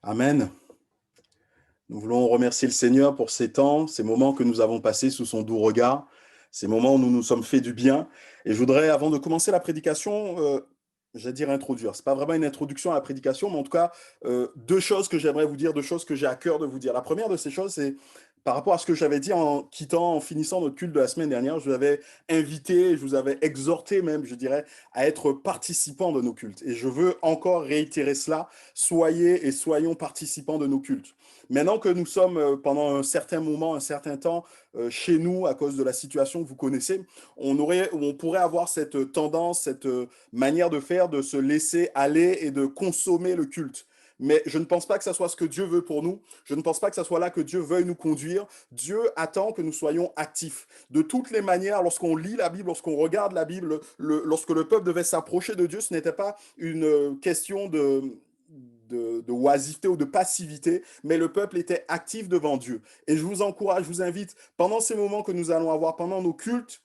Amen. Nous voulons remercier le Seigneur pour ces temps, ces moments que nous avons passés sous son doux regard, ces moments où nous nous sommes fait du bien. Et je voudrais, avant de commencer la prédication, j'allais dire introduire. C'est pas vraiment une introduction à la prédication, mais en tout cas, deux choses que j'aimerais vous dire, deux choses que j'ai à cœur de vous dire. La première de ces choses, c'est par rapport à ce que j'avais dit en quittant, en finissant notre culte de la semaine dernière. Je vous avais invité, je vous avais exhorté même, je dirais, à être participants de nos cultes. Et je veux encore réitérer cela. Soyez et soyons participants de nos cultes. Maintenant que nous sommes pendant un certain moment, un certain temps chez nous à cause de la situation que vous connaissez, on pourrait avoir cette tendance, cette manière de faire, de se laisser aller et de consommer le culte. Mais je ne pense pas que ça soit ce que Dieu veut pour nous. Je ne pense pas que ça soit là que Dieu veuille nous conduire. Dieu attend que nous soyons actifs. De toutes les manières, lorsqu'on lit la Bible, lorsqu'on regarde la Bible, lorsque le peuple devait s'approcher de Dieu, ce n'était pas une question de oisiveté ou de passivité, mais le peuple était actif devant Dieu. Et je vous encourage, je vous invite, pendant ces moments que nous allons avoir, pendant nos cultes,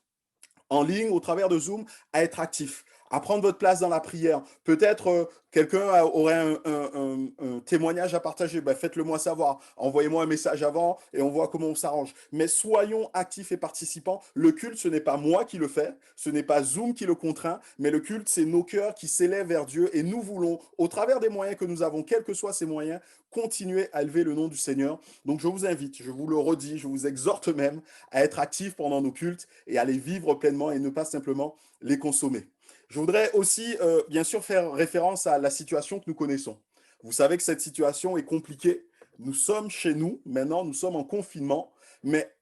en ligne, au travers de Zoom, à être actif, à prendre votre place dans la prière. Peut-être quelqu'un aurait un témoignage à partager. Ben, faites-le moi savoir. Envoyez-moi un message avant et on voit comment on s'arrange. Mais soyons actifs et participants. Le culte, ce n'est pas moi qui le fais, ce n'est pas Zoom qui le contraint, mais le culte, c'est nos cœurs qui s'élèvent vers Dieu et nous voulons, au travers des moyens que nous avons, quels que soient ces moyens, continuer à élever le nom du Seigneur. Donc je vous invite, je vous le redis, je vous exhorte même à être actifs pendant nos cultes et à les vivre pleinement et ne pas simplement les consommer. Je voudrais aussi, bien sûr, faire référence à la situation que nous connaissons. Vous savez que cette situation est compliquée. Nous sommes chez nous, maintenant, nous sommes en confinement, mais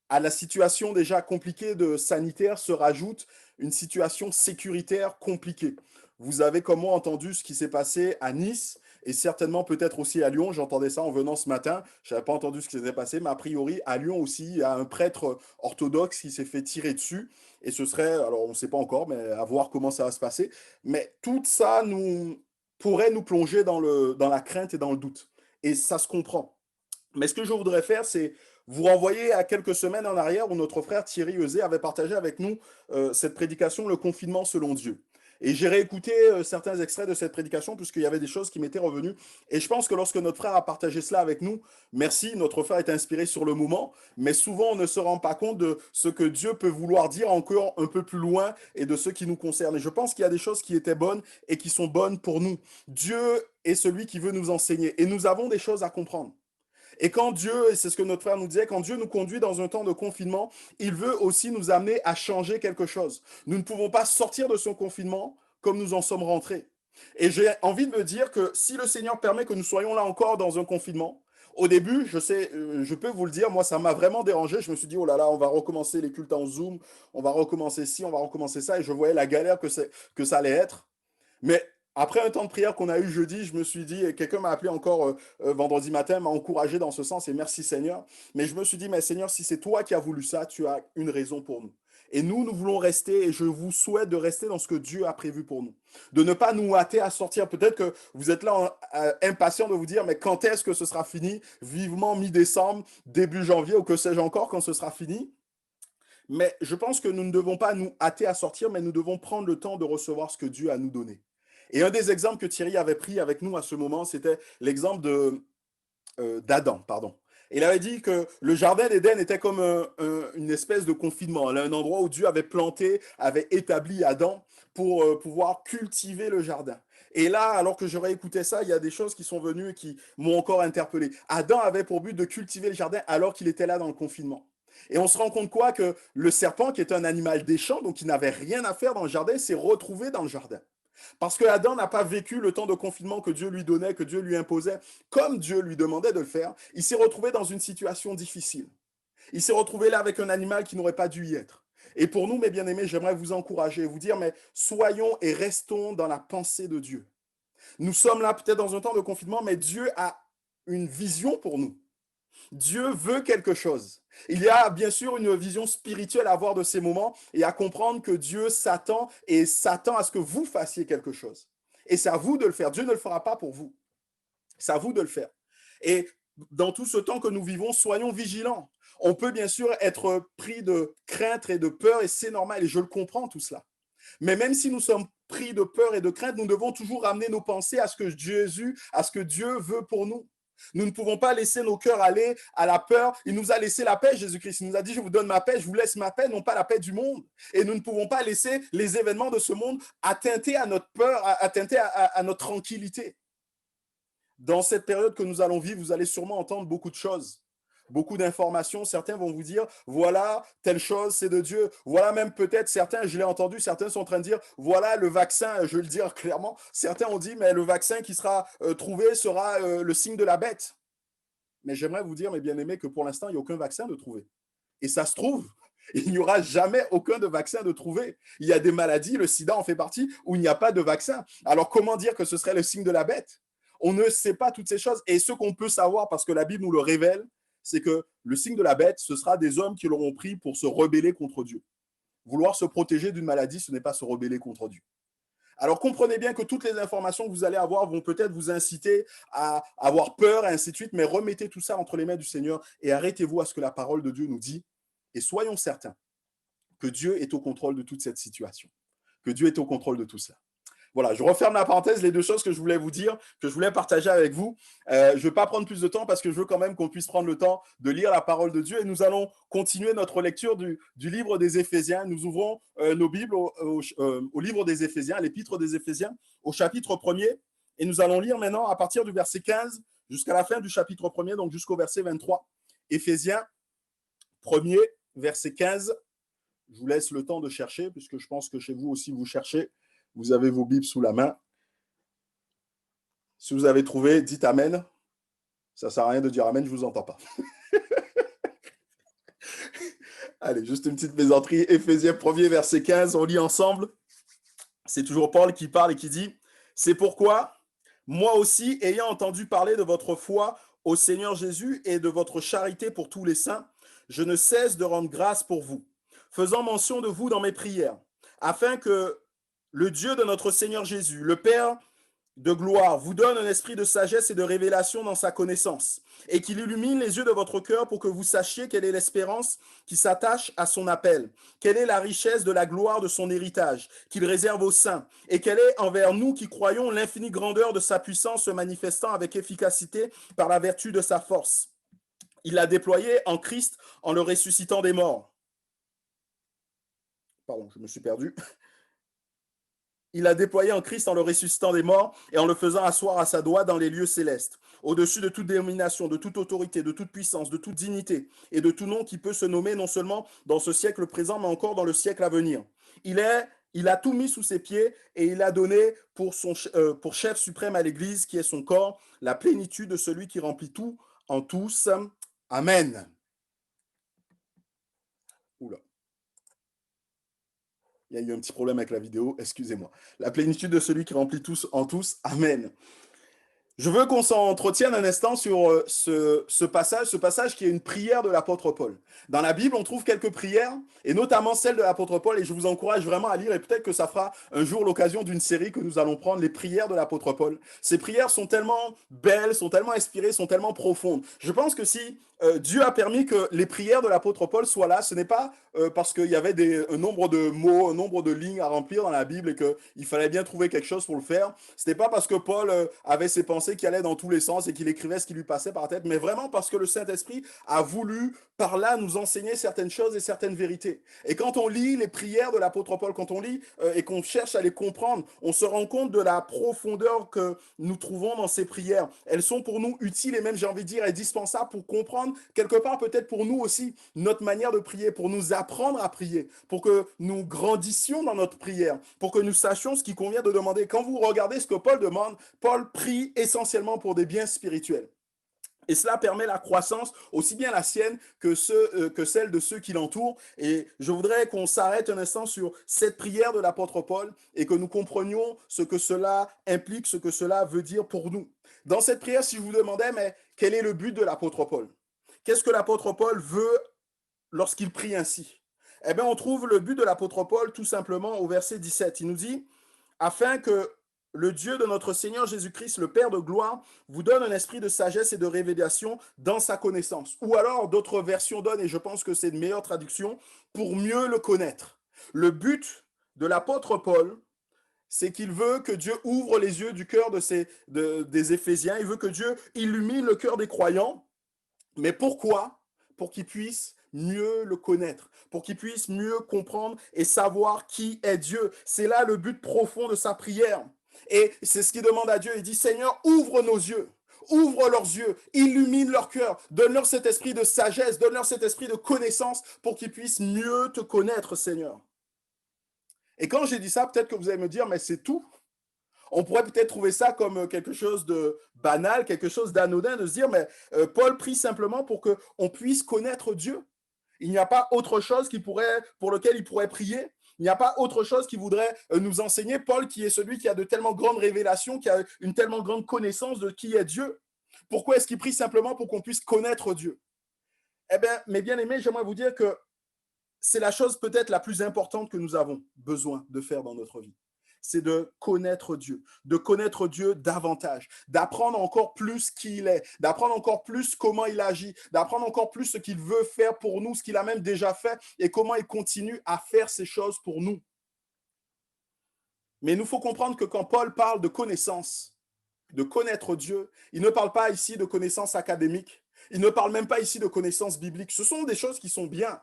à la situation déjà compliquée de sanitaire se rajoute une situation sécuritaire compliquée. Vous avez comme moi entendu ce qui s'est passé à Nice et certainement peut-être aussi à Lyon. J'entendais ça en venant ce matin. Je n'avais pas entendu ce qui s'était passé, mais a priori à Lyon aussi, il y a un prêtre orthodoxe qui s'est fait tirer dessus. Et ce serait, alors on ne sait pas encore, mais à voir comment ça va se passer. Mais tout ça pourrait nous plonger dans la crainte et dans le doute. Et ça se comprend. Mais ce que je voudrais faire, c'est vous renvoyer à quelques semaines en arrière où notre frère Thierry Euzet avait partagé avec nous cette prédication, le confinement selon Dieu. Et j'ai réécouté certains extraits de cette prédication puisqu'il y avait des choses qui m'étaient revenues. Et je pense que lorsque notre frère a partagé cela avec nous, merci, notre frère est inspiré sur le moment, mais souvent on ne se rend pas compte de ce que Dieu peut vouloir dire encore un peu plus loin et de ce qui nous concerne. Et je pense qu'il y a des choses qui étaient bonnes et qui sont bonnes pour nous. Dieu est celui qui veut nous enseigner et nous avons des choses à comprendre. Et quand Dieu, et c'est ce que notre frère nous disait, quand Dieu nous conduit dans un temps de confinement, il veut aussi nous amener à changer quelque chose. Nous ne pouvons pas sortir de ce confinement comme nous en sommes rentrés. Et j'ai envie de me dire que si le Seigneur permet que nous soyons là encore dans un confinement, au début, je sais, je peux vous le dire, moi, ça m'a vraiment dérangé. Je me suis dit, oh là là, on va recommencer les cultes en Zoom, on va recommencer ci, on va recommencer ça. Et je voyais la galère que ça allait être. Mais après un temps de prière qu'on a eu jeudi, je me suis dit, et quelqu'un m'a appelé encore vendredi matin, m'a encouragé dans ce sens, et merci Seigneur. Mais je me suis dit, mais Seigneur, si c'est toi qui as voulu ça, tu as une raison pour nous. Et nous voulons rester, et je vous souhaite de rester dans ce que Dieu a prévu pour nous. De ne pas nous hâter à sortir. Peut-être que vous êtes là impatient de vous dire, mais quand est-ce que ce sera fini? Vivement mi-décembre, début janvier, ou que sais-je encore, quand ce sera fini. Mais je pense que nous ne devons pas nous hâter à sortir, mais nous devons prendre le temps de recevoir ce que Dieu a à nous donner. Et un des exemples que Thierry avait pris avec nous à ce moment, c'était l'exemple d'Adam, pardon. Il avait dit que le jardin d'Éden était comme une espèce de confinement, un endroit où Dieu avait planté, avait établi Adam pour pouvoir cultiver le jardin. Et là, alors que j'aurais écouté ça, il y a des choses qui sont venues et qui m'ont encore interpellé. Adam avait pour but de cultiver le jardin alors qu'il était là dans le confinement. Et on se rend compte quoi? Que le serpent, qui est un animal des champs, donc qui n'avait rien à faire dans le jardin, s'est retrouvé dans le jardin. Parce que Adam n'a pas vécu le temps de confinement que Dieu lui donnait, que Dieu lui imposait, comme Dieu lui demandait de le faire. Il s'est retrouvé dans une situation difficile. Il s'est retrouvé là avec un animal qui n'aurait pas dû y être. Et pour nous, mes bien-aimés, j'aimerais vous encourager, vous dire, mais soyons et restons dans la pensée de Dieu. Nous sommes là peut-être dans un temps de confinement, mais Dieu a une vision pour nous. Dieu veut quelque chose. Il y a bien sûr une vision spirituelle à avoir de ces moments et à comprendre que Dieu s'attend et s'attend à ce que vous fassiez quelque chose. Et c'est à vous de le faire. Dieu ne le fera pas pour vous. C'est à vous de le faire. Et dans tout ce temps que nous vivons, soyons vigilants. On peut bien sûr être pris de crainte et de peur et c'est normal et je le comprends tout cela. Mais même si nous sommes pris de peur et de crainte, nous devons toujours ramener nos pensées à ce que Jésus, à ce que Dieu veut pour nous. Nous ne pouvons pas laisser nos cœurs aller à la peur. Il nous a laissé la paix, Jésus-Christ. Il nous a dit, je vous donne ma paix, je vous laisse ma paix, non pas la paix du monde. Et nous ne pouvons pas laisser les événements de ce monde attenter à notre peur, attenter à notre tranquillité. Dans cette période que nous allons vivre, vous allez sûrement entendre beaucoup de choses, beaucoup d'informations. Certains vont vous dire, voilà, telle chose, c'est de Dieu. Voilà même peut-être certains, je l'ai entendu, certains sont en train de dire, voilà le vaccin, je vais le dire clairement. Certains ont dit, mais le vaccin qui sera trouvé sera le signe de la bête. Mais j'aimerais vous dire, mes bien-aimés, que pour l'instant, il n'y a aucun vaccin de trouver. Et ça se trouve, il n'y aura jamais aucun de vaccin de trouver. Il y a des maladies, le sida en fait partie, où il n'y a pas de vaccin. Alors comment dire que ce serait le signe de la bête? On ne sait pas toutes ces choses. Et ce qu'on peut savoir, parce que la Bible nous le révèle, c'est que le signe de la bête, ce sera des hommes qui l'auront pris pour se rebeller contre Dieu. Vouloir se protéger d'une maladie, ce n'est pas se rebeller contre Dieu. Alors comprenez bien que toutes les informations que vous allez avoir vont peut-être vous inciter à avoir peur et ainsi de suite, mais remettez tout ça entre les mains du Seigneur et arrêtez-vous à ce que la parole de Dieu nous dit. Et soyons certains que Dieu est au contrôle de toute cette situation, que Dieu est au contrôle de tout ça. Voilà, je referme la parenthèse, les deux choses que je voulais vous dire, que je voulais partager avec vous. Je ne vais pas prendre plus de temps parce que je veux quand même qu'on puisse prendre le temps de lire la parole de Dieu et nous allons continuer notre lecture du livre des Éphésiens. Nous ouvrons nos Bibles au livre des Éphésiens, à l'épître des Éphésiens, au chapitre 1er et nous allons lire maintenant à partir du verset 15 jusqu'à la fin du chapitre 1er, donc jusqu'au verset 23. Éphésiens 1er, verset 15. Je vous laisse le temps de chercher puisque je pense que chez vous aussi vous cherchez. Vous avez vos Bibles sous la main. Si vous avez trouvé, dites Amen. Ça ne sert à rien de dire Amen, je ne vous entends pas. Allez, juste une petite plaisanterie. Éphésiens 1er, verset 15, on lit ensemble. C'est toujours Paul qui parle et qui dit « C'est pourquoi, moi aussi, ayant entendu parler de votre foi au Seigneur Jésus et de votre charité pour tous les saints, je ne cesse de rendre grâce pour vous, faisant mention de vous dans mes prières, afin que le Dieu de notre Seigneur Jésus, le Père de gloire, vous donne un esprit de sagesse et de révélation dans sa connaissance, et qu'il illumine les yeux de votre cœur pour que vous sachiez quelle est l'espérance qui s'attache à son appel, quelle est la richesse de la gloire de son héritage qu'il réserve aux saints, et quelle est envers nous qui croyons l'infinie grandeur de sa puissance se manifestant avec efficacité par la vertu de sa force. Il l'a déployé en Christ en le ressuscitant des morts. Pardon, je me suis perdu. Il l'a déployé en Christ en le ressuscitant des morts et en le faisant asseoir à sa droite dans les lieux célestes, au-dessus de toute dénomination, de toute autorité, de toute puissance, de toute dignité et de tout nom qui peut se nommer non seulement dans ce siècle présent, mais encore dans le siècle à venir. Il a tout mis sous ses pieds et il a donné pour chef suprême à l'Église, qui est son corps, la plénitude de celui qui remplit tout en tous. Amen. Oula. Il y a eu un petit problème avec la vidéo, excusez-moi. La plénitude de celui qui remplit tous en tous. Amen. Je veux qu'on s'entretienne un instant sur ce passage qui est une prière de l'apôtre Paul. Dans la Bible, on trouve quelques prières, et notamment celle de l'apôtre Paul, et je vous encourage vraiment à lire, et peut-être que ça fera un jour l'occasion d'une série que nous allons prendre, les prières de l'apôtre Paul. Ces prières sont tellement belles, sont tellement inspirées, sont tellement profondes. Je pense que si Dieu a permis que les prières de l'apôtre Paul soient là, ce n'est pas parce qu'il y avait un nombre de mots, un nombre de lignes à remplir dans la Bible et qu'il fallait bien trouver quelque chose pour le faire. Ce n'est pas parce que Paul avait ses pensées qui allaient dans tous les sens et qu'il écrivait ce qui lui passait par la tête, mais vraiment parce que le Saint-Esprit a voulu par là nous enseigner certaines choses et certaines vérités. Et quand on lit les prières de l'apôtre Paul, quand on lit et qu'on cherche à les comprendre, on se rend compte de la profondeur que nous trouvons dans ces prières. Elles sont pour nous utiles et même, j'ai envie de dire, indispensables pour comprendre quelque part peut-être pour nous aussi notre manière de prier, pour nous apprendre à prier, pour que nous grandissions dans notre prière, pour que nous sachions ce qu'il convient de demander. Quand vous regardez ce que Paul demande, Paul prie essentiellement pour des biens spirituels. Et cela permet la croissance, aussi bien la sienne que celle de ceux qui l'entourent. Et je voudrais qu'on s'arrête un instant sur cette prière de l'apôtre Paul et que nous comprenions ce que cela implique, ce que cela veut dire pour nous. Dans cette prière, si je vous demandais, mais quel est le but de l'apôtre Paul? Qu'est-ce que l'apôtre Paul veut lorsqu'il prie ainsi? Eh bien, on trouve le but de l'apôtre Paul tout simplement au verset 17. Il nous dit « Afin que le Dieu de notre Seigneur Jésus-Christ, le Père de gloire, vous donne un esprit de sagesse et de révélation dans sa connaissance. » Ou alors, d'autres versions donnent, et je pense que c'est une meilleure traduction, pour mieux le connaître. Le but de l'apôtre Paul c'est qu'il veut que Dieu ouvre les yeux du cœur des Éphésiens. Il veut que Dieu illumine le cœur des croyants. Mais pourquoi? Pour qu'ils puissent mieux le connaître, pour qu'ils puissent mieux comprendre et savoir qui est Dieu. C'est là le but profond de sa prière. Et c'est ce qu'il demande à Dieu. Il dit, Seigneur, ouvre nos yeux. Ouvre leurs yeux, illumine leur cœur, donne-leur cet esprit de sagesse, donne-leur cet esprit de connaissance pour qu'ils puissent mieux te connaître, Seigneur. Et quand j'ai dit ça, peut-être que vous allez me dire, mais c'est tout. On pourrait peut-être trouver ça comme quelque chose de banal, quelque chose d'anodin, de se dire, mais Paul prie simplement pour qu'on puisse connaître Dieu. Il n'y a pas autre chose pour lequel il pourrait prier. Il n'y a pas autre chose qui voudrait nous enseigner. Paul, qui est celui qui a de tellement grandes révélations, qui a une tellement grande connaissance de qui est Dieu. Pourquoi est-ce qu'il prie simplement pour qu'on puisse connaître Dieu? Eh bien, mes bien-aimés, j'aimerais vous dire que c'est la chose peut-être la plus importante que nous avons besoin de faire dans notre vie. C'est de connaître Dieu davantage, d'apprendre encore plus qui il est, d'apprendre encore plus comment il agit, d'apprendre encore plus ce qu'il veut faire pour nous, ce qu'il a même déjà fait et comment il continue à faire ces choses pour nous. Mais il nous faut comprendre que quand Paul parle de connaissance, de connaître Dieu, il ne parle pas ici de connaissances académiques, il ne parle même pas ici de connaissances bibliques. Ce sont des choses qui sont bien.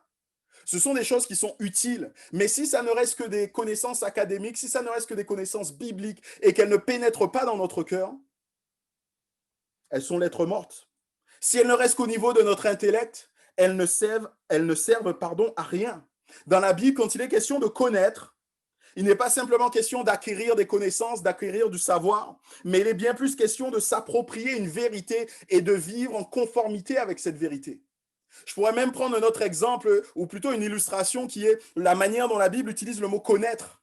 Ce sont des choses qui sont utiles. Mais si ça ne reste que des connaissances académiques, si ça ne reste que des connaissances bibliques et qu'elles ne pénètrent pas dans notre cœur, elles sont lettres mortes. Si elles ne restent qu'au niveau de notre intellect, elles ne servent à rien. Dans la Bible, quand il est question de connaître, il n'est pas simplement question d'acquérir des connaissances, d'acquérir du savoir, mais il est bien plus question de s'approprier une vérité et de vivre en conformité avec cette vérité. Je pourrais même prendre un autre exemple, ou plutôt une illustration qui est la manière dont la Bible utilise le mot connaître.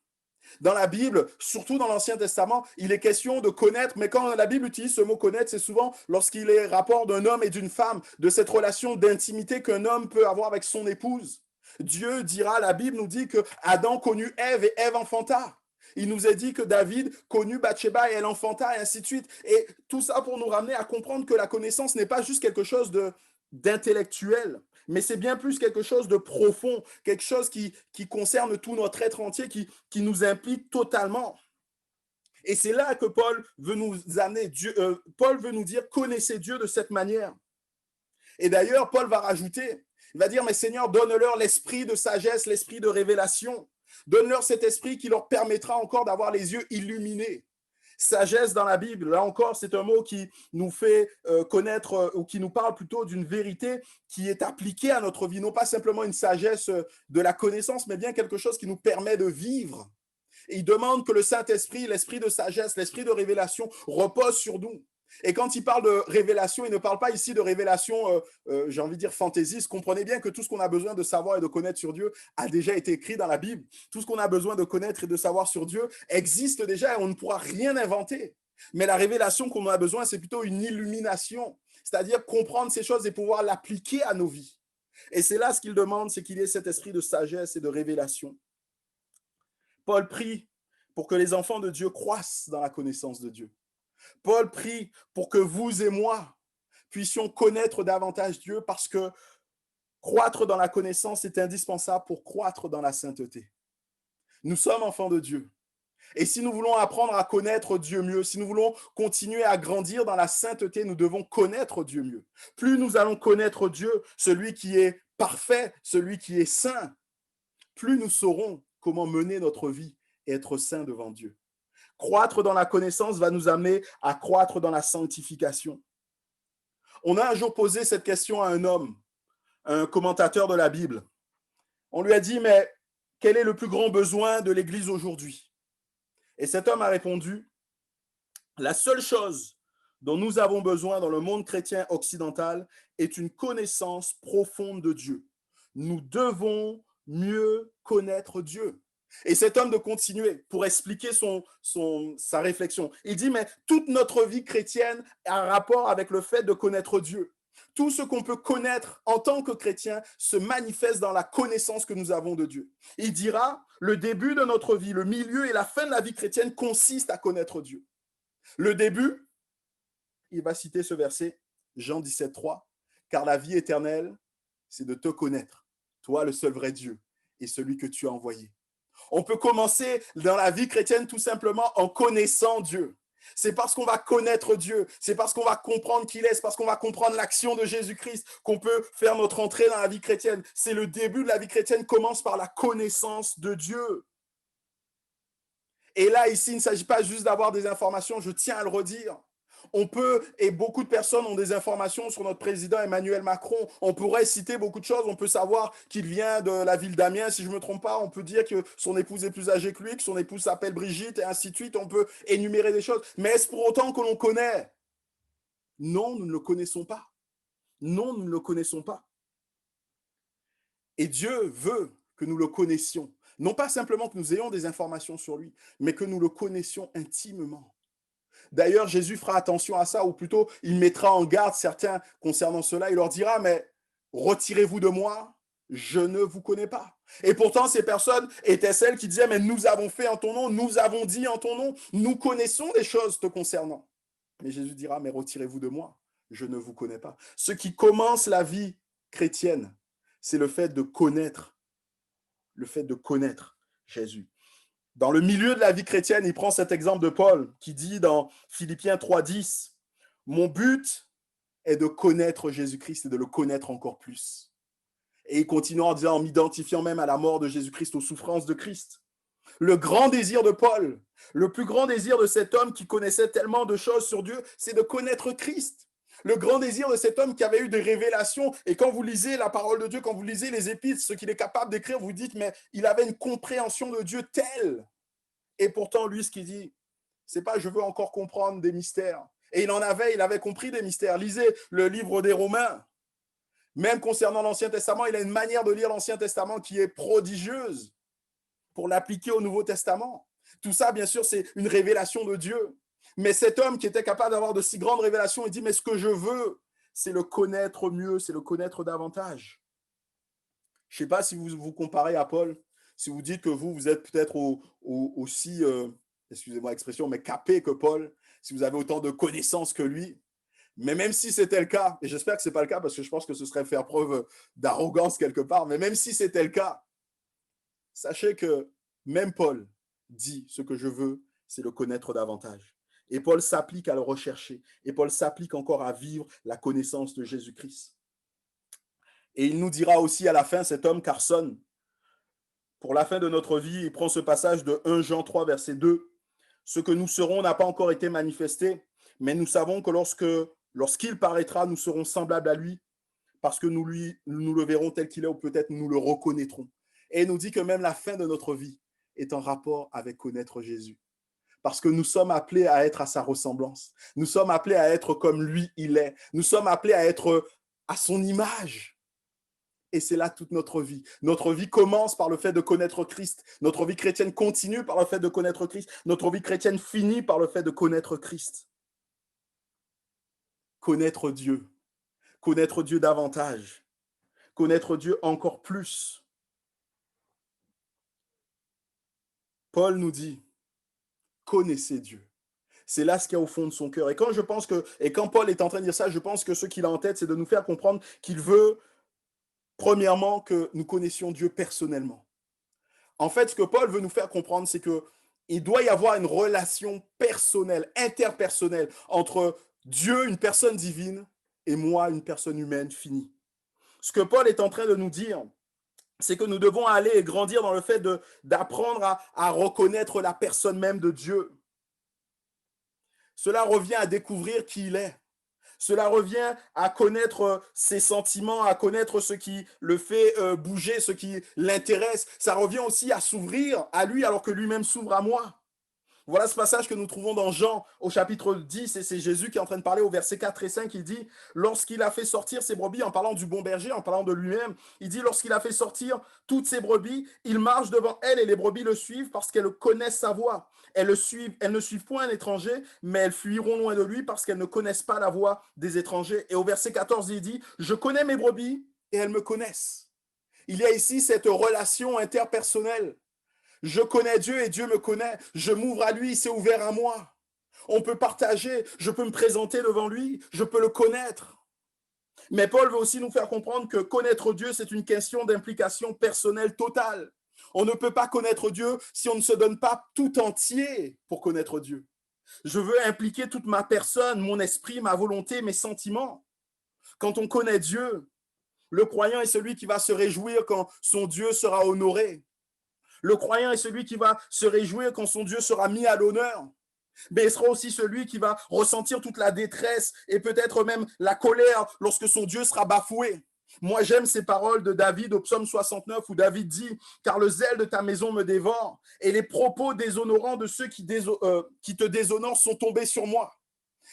Dans la Bible, surtout dans l'Ancien Testament, il est question de connaître, mais quand la Bible utilise ce mot connaître, c'est souvent lorsqu'il est rapport d'un homme et d'une femme, de cette relation d'intimité qu'un homme peut avoir avec son épouse. Dieu dira, la Bible nous dit que Adam connut Ève et Ève enfanta. Il nous est dit que David connut Bathsheba et elle enfanta, et ainsi de suite. Et tout ça pour nous ramener à comprendre que la connaissance n'est pas juste quelque chose d'intellectuel, mais c'est bien plus quelque chose de profond, quelque chose qui concerne tout notre être entier, qui nous implique totalement. Et c'est là que Paul veut nous amener. Paul veut nous dire, connaissez Dieu de cette manière. Et d'ailleurs, Paul va rajouter, il va dire, mais Seigneur, donne-leur l'esprit de sagesse, l'esprit de révélation. Donne-leur cet esprit qui leur permettra encore d'avoir les yeux illuminés. Sagesse dans la Bible, là encore, c'est un mot qui nous fait connaître ou qui nous parle plutôt d'une vérité qui est appliquée à notre vie, non pas simplement une sagesse de la connaissance, mais bien quelque chose qui nous permet de vivre. Et il demande que le Saint-Esprit, l'esprit de sagesse, l'esprit de révélation repose sur nous. Et quand il parle de révélation, il ne parle pas ici de révélation, j'ai envie de dire fantaisiste. Comprenez bien que tout ce qu'on a besoin de savoir et de connaître sur Dieu a déjà été écrit dans la Bible. Tout ce qu'on a besoin de connaître et de savoir sur Dieu existe déjà et on ne pourra rien inventer. Mais la révélation qu'on a besoin, c'est plutôt une illumination, c'est-à-dire comprendre ces choses et pouvoir l'appliquer à nos vies. Et c'est là ce qu'il demande, c'est qu'il y ait cet esprit de sagesse et de révélation. Paul prie pour que les enfants de Dieu croissent dans la connaissance de Dieu. Paul prie pour que vous et moi puissions connaître davantage Dieu parce que croître dans la connaissance est indispensable pour croître dans la sainteté. Nous sommes enfants de Dieu. Et si nous voulons apprendre à connaître Dieu mieux, si nous voulons continuer à grandir dans la sainteté, nous devons connaître Dieu mieux. Plus nous allons connaître Dieu, celui qui est parfait, celui qui est saint, plus nous saurons comment mener notre vie et être saint devant Dieu. Croître dans la connaissance va nous amener à croître dans la sanctification. On a un jour posé cette question à un homme, un commentateur de la Bible. On lui a dit, mais quel est le plus grand besoin de l'Église aujourd'hui? Et cet homme a répondu, la seule chose dont nous avons besoin dans le monde chrétien occidental est une connaissance profonde de Dieu. Nous devons mieux connaître Dieu. Et cet homme de continuer pour expliquer sa réflexion. Il dit, mais toute notre vie chrétienne a un rapport avec le fait de connaître Dieu. Tout ce qu'on peut connaître en tant que chrétien se manifeste dans la connaissance que nous avons de Dieu. Il dira, le début de notre vie, le milieu et la fin de la vie chrétienne consiste à connaître Dieu. Le début, il va citer ce verset, Jean 17, 3, car la vie éternelle, c'est de te connaître, toi le seul vrai Dieu et celui que tu as envoyé. On peut commencer dans la vie chrétienne tout simplement en connaissant Dieu. C'est parce qu'on va connaître Dieu, c'est parce qu'on va comprendre qui il est, c'est parce qu'on va comprendre l'action de Jésus-Christ qu'on peut faire notre entrée dans la vie chrétienne. C'est le début de la vie chrétienne, commence par la connaissance de Dieu. Et là, ici, il ne s'agit pas juste d'avoir des informations, je tiens à le redire. On peut, et beaucoup de personnes ont des informations sur notre président Emmanuel Macron. On pourrait citer beaucoup de choses. On peut savoir qu'il vient de la ville d'Amiens, si je ne me trompe pas. On peut dire que son épouse est plus âgée que lui, que son épouse s'appelle Brigitte, et ainsi de suite. On peut énumérer des choses. Mais est-ce pour autant que l'on connaît? Non, nous ne le connaissons pas. Non, nous ne le connaissons pas. Et Dieu veut que nous le connaissions. Non pas simplement que nous ayons des informations sur lui, mais que nous le connaissions intimement. D'ailleurs, Jésus fera attention à ça, ou plutôt, il mettra en garde certains concernant cela. Il leur dira, mais retirez-vous de moi, je ne vous connais pas. Et pourtant, ces personnes étaient celles qui disaient, mais nous avons fait en ton nom, nous avons dit en ton nom, nous connaissons des choses te concernant. Mais Jésus dira, mais retirez-vous de moi, je ne vous connais pas. Ce qui commence la vie chrétienne, c'est le fait de connaître Jésus. Dans le milieu de la vie chrétienne, il prend cet exemple de Paul qui dit dans Philippiens 3,10, « Mon but est de connaître Jésus-Christ et de le connaître encore plus. » Et il continue en disant, en m'identifiant même à la mort de Jésus-Christ, aux souffrances de Christ. Le grand désir de Paul, le plus grand désir de cet homme qui connaissait tellement de choses sur Dieu, c'est de connaître Christ. Le grand désir de cet homme qui avait eu des révélations, et quand vous lisez la parole de Dieu, quand vous lisez les épîtres, ce qu'il est capable d'écrire, vous dites, mais il avait une compréhension de Dieu telle. Et pourtant, lui, ce qu'il dit, c'est pas je veux encore comprendre des mystères. Et il avait compris des mystères. Lisez le livre des Romains. Même concernant l'Ancien Testament, il a une manière de lire l'Ancien Testament qui est prodigieuse pour l'appliquer au Nouveau Testament. Tout ça, bien sûr, c'est une révélation de Dieu. Mais cet homme qui était capable d'avoir de si grandes révélations, il dit, mais ce que je veux, c'est le connaître mieux, c'est le connaître davantage. Je ne sais pas si vous vous comparez à Paul, si vous dites que vous êtes peut-être aussi, excusez-moi l'expression, mais capé que Paul, si vous avez autant de connaissances que lui. Mais même si c'était le cas, et j'espère que ce n'est pas le cas parce que je pense que ce serait faire preuve d'arrogance quelque part, mais même si c'était le cas, sachez que même Paul dit ce que je veux, c'est le connaître davantage. Et Paul s'applique à le rechercher. Et Paul s'applique encore à vivre la connaissance de Jésus-Christ. Et il nous dira aussi à la fin, cet homme Carson, pour la fin de notre vie, il prend ce passage de 1 Jean 3, verset 2. Ce que nous serons n'a pas encore été manifesté, mais nous savons que lorsqu'il paraîtra, nous serons semblables à lui, parce que nous le verrons tel qu'il est, ou peut-être nous le reconnaîtrons. Et il nous dit que même la fin de notre vie est en rapport avec connaître Jésus. Parce que nous sommes appelés à être à sa ressemblance. Nous sommes appelés à être comme lui, il est. Nous sommes appelés à être à son image. Et c'est là toute notre vie. Notre vie commence par le fait de connaître Christ. Notre vie chrétienne continue par le fait de connaître Christ. Notre vie chrétienne finit par le fait de connaître Christ. Connaître Dieu. Connaître Dieu davantage. Connaître Dieu encore plus. Paul nous dit, connaissez Dieu. C'est là ce qu'il y a au fond de son cœur. Et quand Paul est en train de dire ça, je pense que ce qu'il a en tête, c'est de nous faire comprendre qu'il veut, premièrement, que nous connaissions Dieu personnellement. En fait, ce que Paul veut nous faire comprendre, c'est qu'il doit y avoir une relation personnelle, interpersonnelle, entre Dieu, une personne divine, et moi, une personne humaine finie. Ce que Paul est en train de nous dire, c'est que nous devons aller et grandir dans le fait d'apprendre à reconnaître la personne même de Dieu. Cela revient à découvrir qui il est. Cela revient à connaître ses sentiments, à connaître ce qui le fait bouger, ce qui l'intéresse. Ça revient aussi à s'ouvrir à lui alors que lui-même s'ouvre à moi. Voilà ce passage que nous trouvons dans Jean au chapitre 10, et c'est Jésus qui est en train de parler au verset 4 et 5. Il dit, lorsqu'il a fait sortir ses brebis, en parlant du bon berger, en parlant de lui-même, il dit, lorsqu'il a fait sortir toutes ses brebis, il marche devant elles et les brebis le suivent parce qu'elles connaissent sa voix. Elles ne suivent point un étranger, mais elles fuiront loin de lui parce qu'elles ne connaissent pas la voix des étrangers. Et au verset 14, il dit, je connais mes brebis et elles me connaissent. Il y a ici cette relation interpersonnelle. Je connais Dieu et Dieu me connaît. Je m'ouvre à lui, il s'est ouvert à moi. On peut partager, je peux me présenter devant lui, je peux le connaître. Mais Paul veut aussi nous faire comprendre que connaître Dieu, c'est une question d'implication personnelle totale. On ne peut pas connaître Dieu si on ne se donne pas tout entier pour connaître Dieu. Je veux impliquer toute ma personne, mon esprit, ma volonté, mes sentiments. Quand on connaît Dieu, le croyant est celui qui va se réjouir quand son Dieu sera honoré. Le croyant est celui qui va se réjouir quand son Dieu sera mis à l'honneur. Mais il sera aussi celui qui va ressentir toute la détresse et peut-être même la colère lorsque son Dieu sera bafoué. Moi, j'aime ces paroles de David au psaume 69 où David dit « Car le zèle de ta maison me dévore et les propos déshonorants de ceux qui te déshonorent sont tombés sur moi. »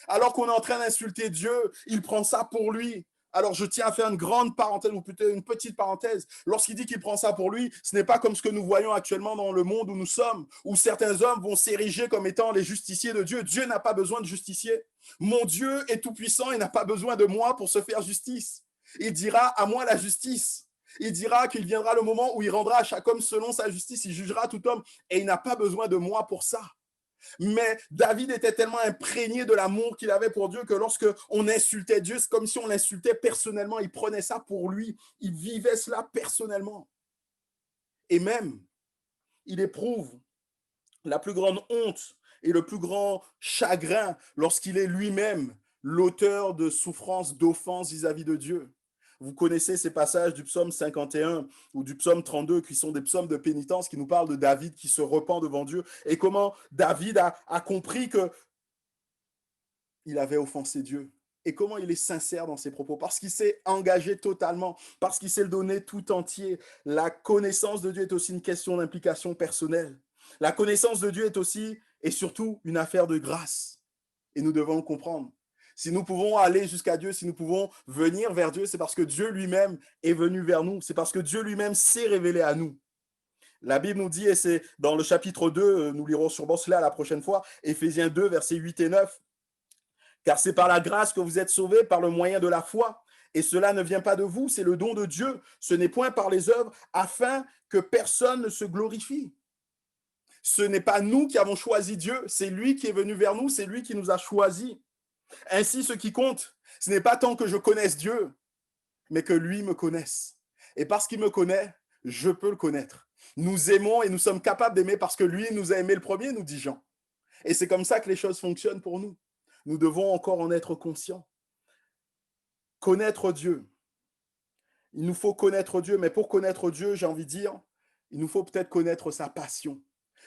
Alors qu'on est en train d'insulter Dieu, il prend ça pour lui. Alors, je tiens à faire une grande parenthèse, ou plutôt une petite parenthèse. Lorsqu'il dit qu'il prend ça pour lui, ce n'est pas comme ce que nous voyons actuellement dans le monde où nous sommes, où certains hommes vont s'ériger comme étant les justiciers de Dieu. Dieu n'a pas besoin de justicier. Mon Dieu est tout-puissant et n'a pas besoin de moi pour se faire justice. Il dira à moi la justice. Il dira qu'il viendra le moment où il rendra à chaque homme selon sa justice. Il jugera tout homme et il n'a pas besoin de moi pour ça. Mais David était tellement imprégné de l'amour qu'il avait pour Dieu que lorsque on insultait Dieu, c'est comme si on l'insultait personnellement. Il prenait ça pour lui. Il vivait cela personnellement. Et même, il éprouve la plus grande honte et le plus grand chagrin lorsqu'il est lui-même l'auteur de souffrances, d'offenses vis-à-vis de Dieu. Vous connaissez ces passages du psaume 51 ou du psaume 32 qui sont des psaumes de pénitence qui nous parlent de David qui se repent devant Dieu et comment David a compris qu'il avait offensé Dieu et comment il est sincère dans ses propos parce qu'il s'est engagé totalement, parce qu'il s'est donné tout entier. La connaissance de Dieu est aussi une question d'implication personnelle. La connaissance de Dieu est aussi et surtout une affaire de grâce et nous devons le comprendre. Si nous pouvons aller jusqu'à Dieu, si nous pouvons venir vers Dieu, c'est parce que Dieu lui-même est venu vers nous. C'est parce que Dieu lui-même s'est révélé à nous. La Bible nous dit, et c'est dans le chapitre 2, nous lirons sûrement cela la prochaine fois, Éphésiens 2, versets 8 et 9. Car c'est par la grâce que vous êtes sauvés par le moyen de la foi. Et cela ne vient pas de vous, c'est le don de Dieu. Ce n'est point par les œuvres, afin que personne ne se glorifie. Ce n'est pas nous qui avons choisi Dieu, c'est lui qui est venu vers nous, c'est lui qui nous a choisis. Ainsi, ce qui compte, ce n'est pas tant que je connaisse Dieu, mais que lui me connaisse. Et parce qu'il me connaît, je peux le connaître. Nous aimons et nous sommes capables d'aimer parce que lui nous a aimé le premier, nous dit Jean. Et c'est comme ça que les choses fonctionnent pour nous. Nous devons encore en être conscients. Connaître Dieu. Il nous faut connaître Dieu, mais pour connaître Dieu, j'ai envie de dire, il nous faut peut-être connaître sa passion.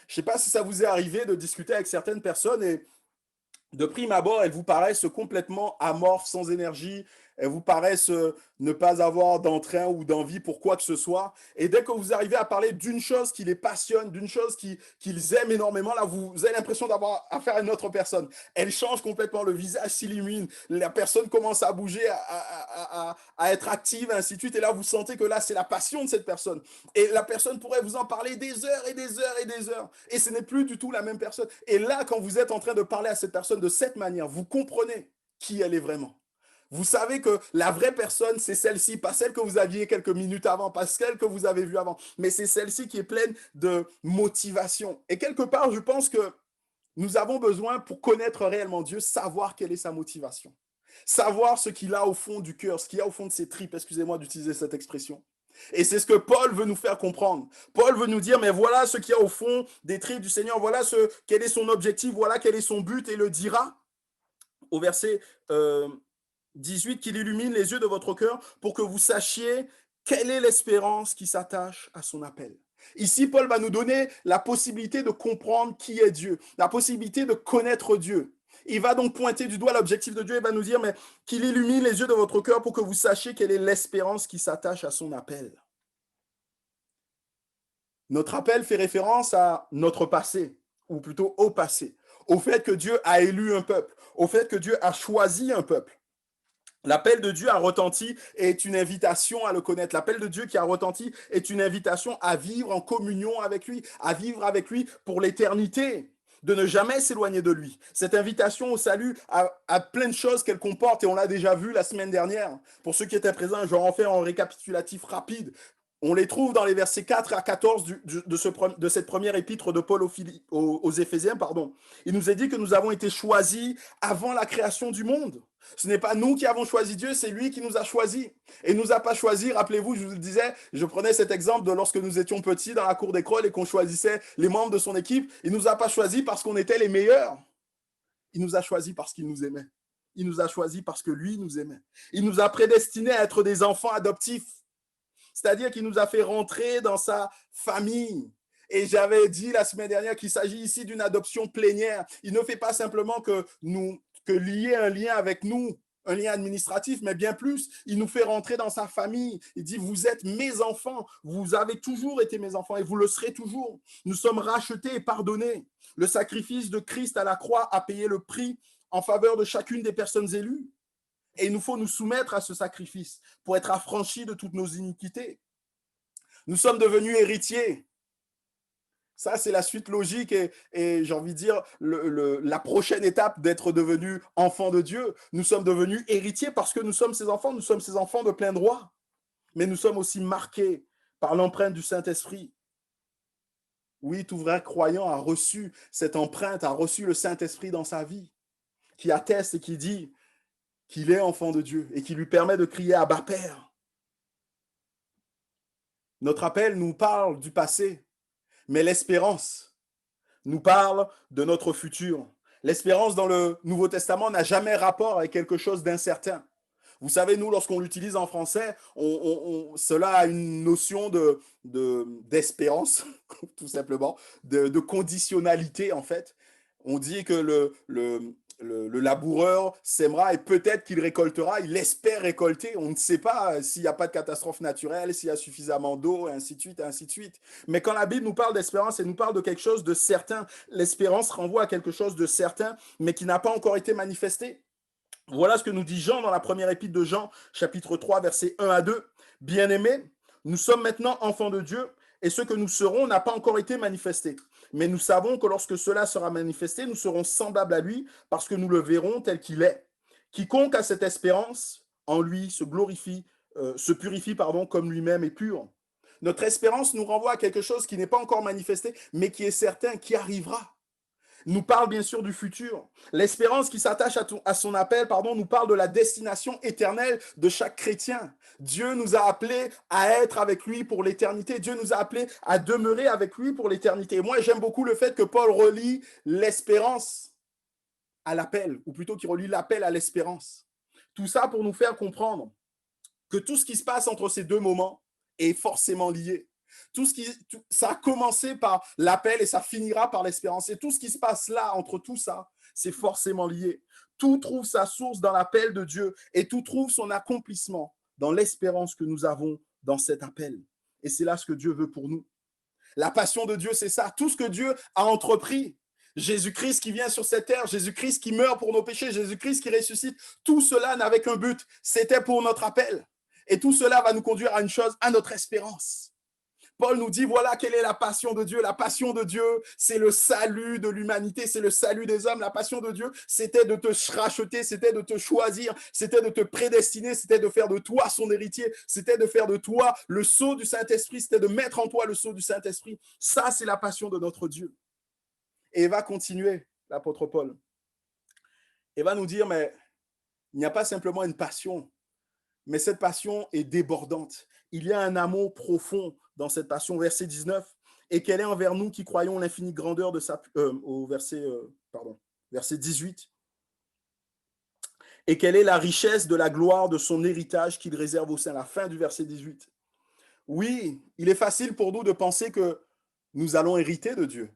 Je ne sais pas si ça vous est arrivé de discuter avec certaines personnes et de prime abord, elles vous paraissent complètement amorphes, sans énergie. Elles vous paraissent ne pas avoir d'entrain ou d'envie pour quoi que ce soit. Et dès que vous arrivez à parler d'une chose qui les passionne, d'une chose qu'ils aiment énormément, là, vous avez l'impression d'avoir affaire à une autre personne. Elle change complètement, le visage s'illumine, la personne commence à bouger, à être active, et ainsi de suite. Et là, vous sentez que là, c'est la passion de cette personne. Et la personne pourrait vous en parler des heures et des heures et des heures. Et ce n'est plus du tout la même personne. Et là, quand vous êtes en train de parler à cette personne de cette manière, vous comprenez qui elle est vraiment. Vous savez que la vraie personne, c'est celle-ci, pas celle que vous aviez quelques minutes avant, pas celle que vous avez vue avant, mais c'est celle-ci qui est pleine de motivation. Et quelque part, je pense que nous avons besoin, pour connaître réellement Dieu, savoir quelle est sa motivation. Savoir ce qu'il a au fond du cœur, ce qu'il y a au fond de ses tripes, excusez-moi d'utiliser cette expression. Et c'est ce que Paul veut nous faire comprendre. Paul veut nous dire, mais voilà ce qu'il y a au fond des tripes du Seigneur, voilà quel est son objectif, voilà quel est son but, et il le dira au verset 18, qu'il illumine les yeux de votre cœur pour que vous sachiez quelle est l'espérance qui s'attache à son appel. Ici, Paul va nous donner la possibilité de comprendre qui est Dieu, la possibilité de connaître Dieu. Il va donc pointer du doigt l'objectif de Dieu et va nous dire mais qu'il illumine les yeux de votre cœur pour que vous sachiez quelle est l'espérance qui s'attache à son appel. Notre appel fait référence à notre passé, ou plutôt au passé, au fait que Dieu a élu un peuple, au fait que Dieu a choisi un peuple. L'appel de Dieu a retenti et est une invitation à le connaître. L'appel de Dieu qui a retenti est une invitation à vivre en communion avec lui, à vivre avec lui pour l'éternité, de ne jamais s'éloigner de lui. Cette invitation au salut a plein de choses qu'elle comporte et on l'a déjà vu la semaine dernière. Pour ceux qui étaient présents, je vais en faire un récapitulatif rapide. On les trouve dans les versets 4 à 14 de cette première épître de Paul aux Éphésiens. Il nous est dit que nous avons été choisis avant la création du monde. Ce n'est pas nous qui avons choisi Dieu, c'est lui qui nous a choisis. Et il ne nous a pas choisis, rappelez-vous, je vous le disais, je prenais cet exemple de lorsque nous étions petits dans la cour d'école et qu'on choisissait les membres de son équipe. Il ne nous a pas choisis parce qu'on était les meilleurs. Il nous a choisis parce qu'il nous aimait. Il nous a choisis parce que lui nous aimait. Il nous a prédestinés à être des enfants adoptifs. C'est-à-dire qu'il nous a fait rentrer dans sa famille. Et j'avais dit la semaine dernière qu'il s'agit ici d'une adoption plénière. Il ne fait pas simplement que lier un lien avec nous, un lien administratif, mais bien plus, il nous fait rentrer dans sa famille. Il dit, vous êtes mes enfants, vous avez toujours été mes enfants et vous le serez toujours. Nous sommes rachetés et pardonnés. Le sacrifice de Christ à la croix a payé le prix en faveur de chacune des personnes élues. Et il nous faut nous soumettre à ce sacrifice pour être affranchis de toutes nos iniquités. Nous sommes devenus héritiers. Ça, c'est la suite logique et j'ai envie de dire la prochaine étape d'être devenu enfant de Dieu. Nous sommes devenus héritiers parce que nous sommes ses enfants de plein droit. Mais nous sommes aussi marqués par l'empreinte du Saint-Esprit. Oui, tout vrai croyant a reçu cette empreinte, a reçu le Saint-Esprit dans sa vie, qui atteste et qui dit qu'il est enfant de Dieu et qui lui permet de crier Abba Père. Notre appel nous parle du passé, mais l'espérance nous parle de notre futur. L'espérance dans le Nouveau Testament n'a jamais rapport avec quelque chose d'incertain. Vous savez, nous, lorsqu'on l'utilise en français, cela a une notion d'espérance, tout simplement, de conditionnalité, en fait. On dit que le laboureur sèmera et peut-être qu'il récoltera, il espère récolter. On ne sait pas s'il n'y a pas de catastrophe naturelle, s'il y a suffisamment d'eau, et ainsi de suite, et ainsi de suite. Mais quand la Bible nous parle d'espérance, elle nous parle de quelque chose de certain. L'espérance renvoie à quelque chose de certain, mais qui n'a pas encore été manifesté. Voilà ce que nous dit Jean dans la première épître de Jean, chapitre 3, versets 1 à 2. Bien-aimés, nous sommes maintenant enfants de Dieu, et ce que nous serons n'a pas encore été manifesté. Mais nous savons que lorsque cela sera manifesté, nous serons semblables à lui, parce que nous le verrons tel qu'il est. Quiconque a cette espérance en lui se purifie comme lui-même est pur. Notre espérance nous renvoie à quelque chose qui n'est pas encore manifesté, mais qui est certain, qui arrivera. Nous parle bien sûr du futur. L'espérance qui s'attache à son appel, nous parle de la destination éternelle de chaque chrétien. Dieu nous a appelés à être avec lui pour l'éternité. Dieu nous a appelés à demeurer avec lui pour l'éternité. Et moi, j'aime beaucoup le fait que Paul relie l'espérance à l'appel, ou plutôt qu'il relie l'appel à l'espérance. Tout ça pour nous faire comprendre que tout ce qui se passe entre ces deux moments est forcément lié. Ça a commencé par l'appel et ça finira par l'espérance. Et tout ce qui se passe là, entre tout ça, c'est forcément lié. Tout trouve sa source dans l'appel de Dieu et tout trouve son accomplissement dans l'espérance que nous avons dans cet appel. Et c'est là ce que Dieu veut pour nous. La passion de Dieu, c'est ça. Tout ce que Dieu a entrepris. Jésus-Christ qui vient sur cette terre, Jésus-Christ qui meurt pour nos péchés, Jésus-Christ qui ressuscite, tout cela n'avait qu'un but, c'était pour notre appel. Et tout cela va nous conduire à une chose, à notre espérance. Paul nous dit, voilà quelle est la passion de Dieu. La passion de Dieu, c'est le salut de l'humanité, c'est le salut des hommes. La passion de Dieu, c'était de te racheter, c'était de te choisir, c'était de te prédestiner, c'était de faire de toi son héritier, c'était de faire de toi le sceau du Saint-Esprit, c'était de mettre en toi le sceau du Saint-Esprit. Ça, c'est la passion de notre Dieu. Et il va continuer, l'apôtre Paul. Il va nous dire, mais il n'y a pas simplement une passion, mais cette passion est débordante. Il y a un amour profond dans cette passion, verset 19, et qu'elle est envers nous qui croyons l'infinie grandeur de sa... verset 18, et quelle est la richesse de la gloire de son héritage qu'il réserve au sein, la fin du verset 18. Oui, il est facile pour nous de penser que nous allons hériter de Dieu.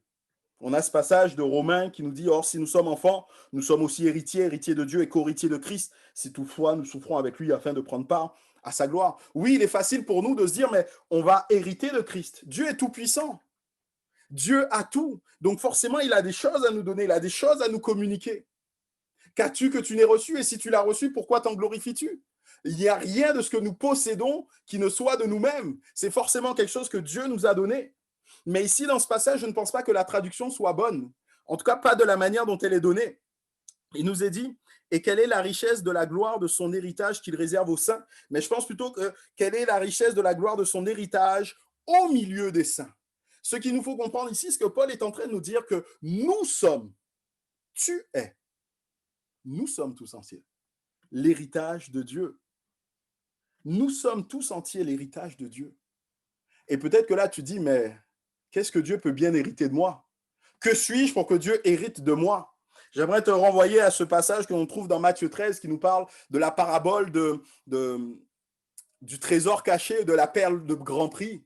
On a ce passage de Romains qui nous dit, or si nous sommes enfants, nous sommes aussi héritiers de Dieu et co-héritiers de Christ, si toutefois nous souffrons avec lui afin de prendre part à sa gloire. Oui, il est facile pour nous de se dire, mais on va hériter de Christ. Dieu est tout puissant. Dieu a tout. Donc forcément, il a des choses à nous donner, il a des choses à nous communiquer. Qu'as-tu que tu n'aies reçu? Et si tu l'as reçu, pourquoi t'en glorifies-tu? Il n'y a rien de ce que nous possédons qui ne soit de nous-mêmes. C'est forcément quelque chose que Dieu nous a donné. Mais ici, dans ce passage, je ne pense pas que la traduction soit bonne. En tout cas, pas de la manière dont elle est donnée. Il nous est dit, et quelle est la richesse de la gloire de son héritage qu'il réserve aux saints? Mais je pense plutôt que quelle est la richesse de la gloire de son héritage au milieu des saints? Ce qu'il nous faut comprendre ici, c'est que Paul est en train de nous dire que nous sommes, tu es, nous sommes tous en ciel. l'héritage de Dieu. Nous sommes tous entiers l'héritage de Dieu. Et peut-être que là, tu dis, mais qu'est-ce que Dieu peut bien hériter de moi? Que suis-je pour que Dieu hérite de moi? J'aimerais te renvoyer à ce passage que l'on trouve dans Matthieu 13 qui nous parle de la parabole du trésor caché, de la perle de grand prix.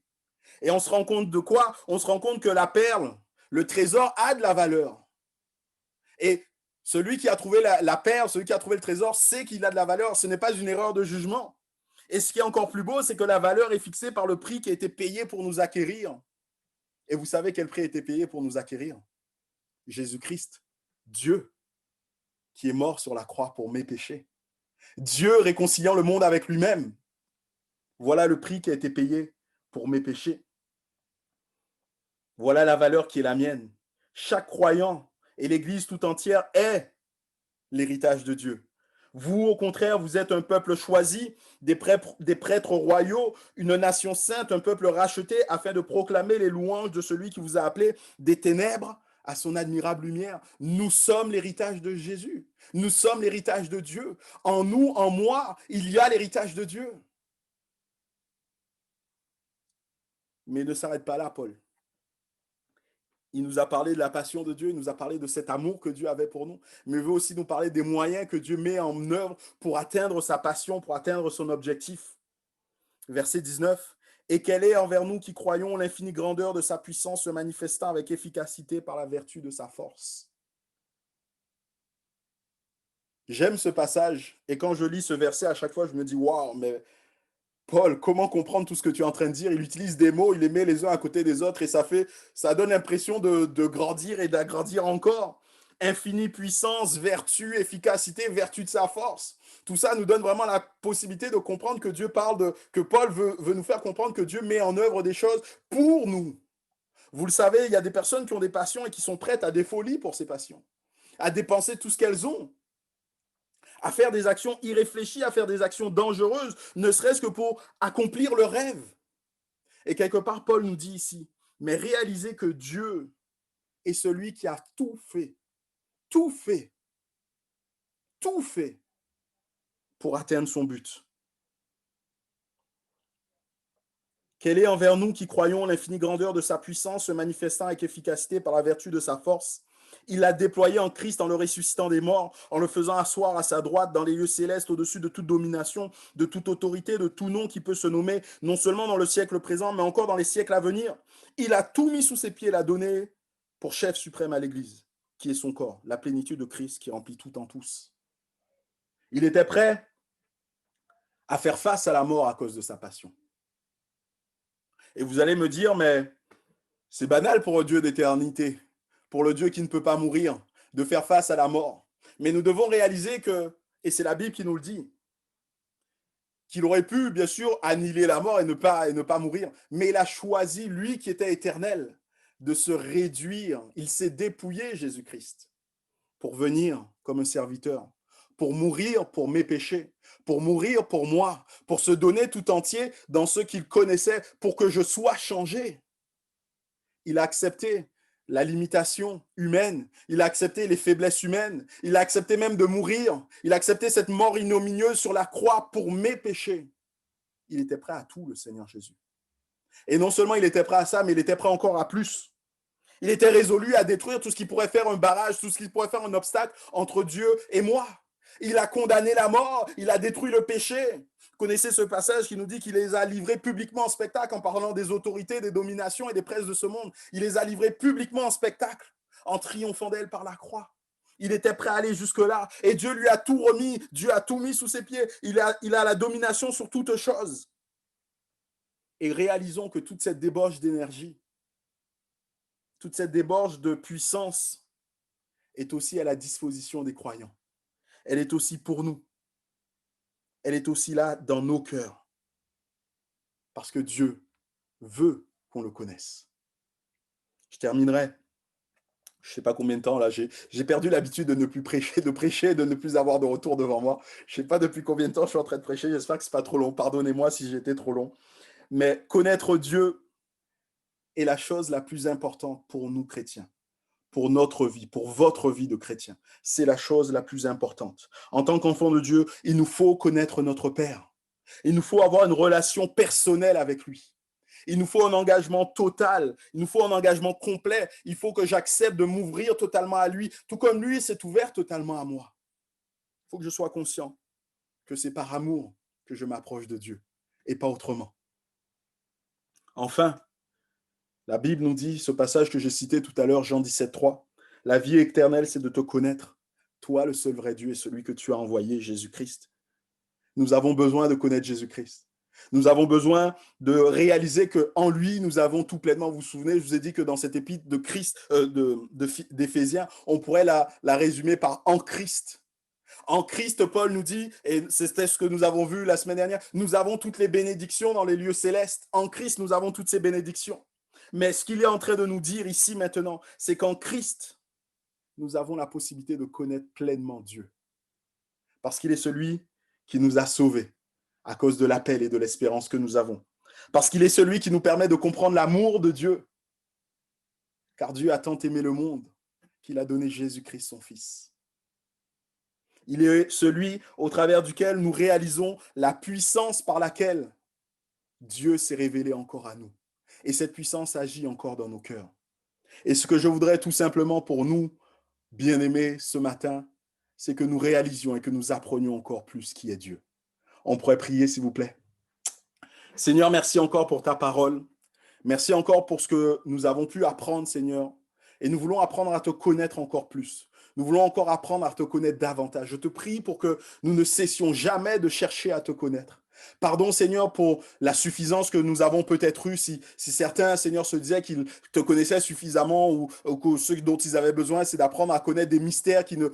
Et on se rend compte de quoi? On se rend compte que la perle, le trésor a de la valeur. Et celui qui a trouvé la perle, celui qui a trouvé le trésor, sait qu'il a de la valeur. Ce n'est pas une erreur de jugement. Et ce qui est encore plus beau, c'est que la valeur est fixée par le prix qui a été payé pour nous acquérir. Et vous savez quel prix a été payé pour nous acquérir? Jésus-Christ, Dieu, qui est mort sur la croix pour mes péchés. Dieu réconciliant le monde avec lui-même. Voilà le prix qui a été payé pour mes péchés. Voilà la valeur qui est la mienne. Chaque croyant et l'Église tout entière est l'héritage de Dieu. Vous, au contraire, vous êtes un peuple choisi, des prêtres royaux, une nation sainte, un peuple racheté, afin de proclamer les louanges de celui qui vous a appelé des ténèbres à son admirable lumière. Nous sommes l'héritage de Jésus. Nous sommes l'héritage de Dieu. En nous, en moi, il y a l'héritage de Dieu. Mais il ne s'arrête pas là, Paul. Il nous a parlé de la passion de Dieu, il nous a parlé de cet amour que Dieu avait pour nous, mais il veut aussi nous parler des moyens que Dieu met en œuvre pour atteindre sa passion, pour atteindre son objectif. Verset 19. Et quelle est envers nous qui croyons l'infinie grandeur de sa puissance se manifestant avec efficacité par la vertu de sa force. J'aime ce passage et quand je lis ce verset, à chaque fois, je me dis, waouh, mais Paul, comment comprendre tout ce que tu es en train de dire? Il utilise des mots, il les met les uns à côté des autres et ça donne l'impression de grandir et d'agrandir encore. Infinie puissance, vertu, efficacité, vertu de sa force. Tout ça nous donne vraiment la possibilité de comprendre que Dieu que Paul veut nous faire comprendre que Dieu met en œuvre des choses pour nous. Vous le savez, il y a des personnes qui ont des passions et qui sont prêtes à des folies pour ces passions, à dépenser tout ce qu'elles ont, à faire des actions irréfléchies, à faire des actions dangereuses, ne serait-ce que pour accomplir le rêve. Et quelque part, Paul nous dit ici, mais réalisez que Dieu est celui qui a tout fait, tout fait, tout fait pour atteindre son but. Quelle est envers nous qui croyons l'infinie grandeur de sa puissance se manifestant avec efficacité par la vertu de sa force? Il l'a déployé en Christ en le ressuscitant des morts, en le faisant asseoir à sa droite dans les lieux célestes au-dessus de toute domination, de toute autorité, de tout nom qui peut se nommer, non seulement dans le siècle présent, mais encore dans les siècles à venir. Il a tout mis sous ses pieds, l'a donné pour chef suprême à l'Église, qui est son corps, la plénitude de Christ qui remplit tout en tous. Il était prêt à faire face à la mort à cause de sa passion. Et vous allez me dire, mais c'est banal pour un Dieu d'éternité, pour le Dieu qui ne peut pas mourir, de faire face à la mort. Mais nous devons réaliser que, et c'est la Bible qui nous le dit, qu'il aurait pu, bien sûr, annihiler la mort et ne pas mourir. Mais il a choisi, lui qui était éternel, de se réduire. Il s'est dépouillé, Jésus-Christ, pour venir comme un serviteur, pour mourir pour mes péchés, pour mourir pour moi, pour se donner tout entier dans ce qu'il connaissait, pour que je sois changé. Il a accepté la limitation humaine, il a accepté les faiblesses humaines, il a accepté même de mourir, il a accepté cette mort ignominieuse sur la croix pour mes péchés. Il était prêt à tout, le Seigneur Jésus. Et non seulement il était prêt à ça, mais il était prêt encore à plus. Il était résolu à détruire tout ce qui pourrait faire un barrage, tout ce qui pourrait faire un obstacle entre Dieu et moi. Il a condamné la mort, il a détruit le péché. Vous connaissez ce passage qui nous dit qu'il les a livrés publiquement en spectacle en parlant des autorités, des dominations et des princes de ce monde. Il les a livrés publiquement en spectacle en triomphant d'elle par la croix. Il était prêt à aller jusque-là et Dieu lui a tout remis, Dieu a tout mis sous ses pieds. Il a la domination sur toute chose. Et réalisons que toute cette débauche d'énergie, toute cette débauche de puissance est aussi à la disposition des croyants. Elle est aussi pour nous. Elle est aussi là dans nos cœurs. Parce que Dieu veut qu'on le connaisse. Je terminerai. Je ne sais pas combien de temps là, j'ai perdu l'habitude de ne plus prêcher, de ne plus avoir de retour devant moi. Je ne sais pas depuis combien de temps je suis en train de prêcher. J'espère que ce n'est pas trop long. Pardonnez-moi si j'étais trop long. Mais connaître Dieu est la chose la plus importante pour nous chrétiens. pour notre vie, pour votre vie de chrétien. C'est la chose la plus importante. En tant qu'enfant de Dieu, il nous faut connaître notre Père. Il nous faut avoir une relation personnelle avec lui. Il nous faut un engagement total, il nous faut un engagement complet. Il faut que j'accepte de m'ouvrir totalement à lui, tout comme lui s'est ouvert totalement à moi. Il faut que je sois conscient que c'est par amour que je m'approche de Dieu et pas autrement. Enfin, la Bible nous dit, ce passage que j'ai cité tout à l'heure, Jean 17,3, la vie éternelle, c'est de te connaître, toi le seul vrai Dieu et celui que tu as envoyé, Jésus-Christ. Nous avons besoin de connaître Jésus-Christ. Nous avons besoin de réaliser qu'en lui, nous avons tout pleinement. Vous vous souvenez, je vous ai dit que dans cette épître de Christ, d'Éphésiens, on pourrait la résumer par en Christ. En Christ, Paul nous dit, et c'était ce que nous avons vu la semaine dernière, nous avons toutes les bénédictions dans les lieux célestes. En Christ, nous avons toutes ces bénédictions. Mais ce qu'il est en train de nous dire ici maintenant, c'est qu'en Christ, nous avons la possibilité de connaître pleinement Dieu. Parce qu'il est celui qui nous a sauvés à cause de l'appel et de l'espérance que nous avons. Parce qu'il est celui qui nous permet de comprendre l'amour de Dieu. Car Dieu a tant aimé le monde qu'il a donné Jésus-Christ, son Fils. Il est celui au travers duquel nous réalisons la puissance par laquelle Dieu s'est révélé encore à nous. Et cette puissance agit encore dans nos cœurs. Et ce que je voudrais tout simplement pour nous, bien-aimés, ce matin, c'est que nous réalisions et que nous apprenions encore plus qui est Dieu. On pourrait prier, s'il vous plaît. Seigneur, merci encore pour ta parole. Merci encore pour ce que nous avons pu apprendre, Seigneur. Et nous voulons apprendre à te connaître encore plus. Nous voulons encore apprendre à te connaître davantage. Je te prie pour que nous ne cessions jamais de chercher à te connaître. Pardon, Seigneur, pour la suffisance que nous avons peut-être eue. Si certains, Seigneur, se disaient qu'ils te connaissaient suffisamment ou que ce dont ils avaient besoin, c'est d'apprendre à connaître des mystères qui ne...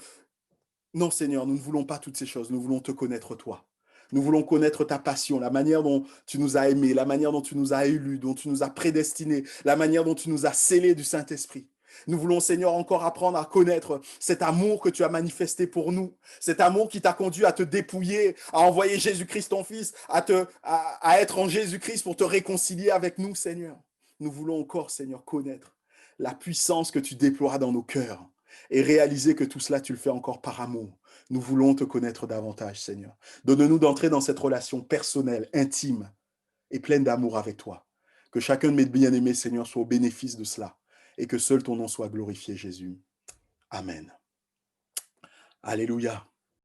Non, Seigneur, nous ne voulons pas toutes ces choses. Nous voulons te connaître, toi. Nous voulons connaître ta passion, la manière dont tu nous as aimés, la manière dont tu nous as élus, dont tu nous as prédestinés, la manière dont tu nous as scellés du Saint-Esprit. Nous voulons, Seigneur, encore apprendre à connaître cet amour que tu as manifesté pour nous, cet amour qui t'a conduit à te dépouiller, à envoyer Jésus-Christ ton Fils, à être en Jésus-Christ pour te réconcilier avec nous, Seigneur. Nous voulons encore, Seigneur, connaître la puissance que tu déploies dans nos cœurs et réaliser que tout cela, tu le fais encore par amour. Nous voulons te connaître davantage, Seigneur. Donne-nous d'entrer dans cette relation personnelle, intime et pleine d'amour avec toi. Que chacun de mes bien-aimés, Seigneur, soit au bénéfice de cela et que seul ton nom soit glorifié, Jésus. Amen. Alléluia.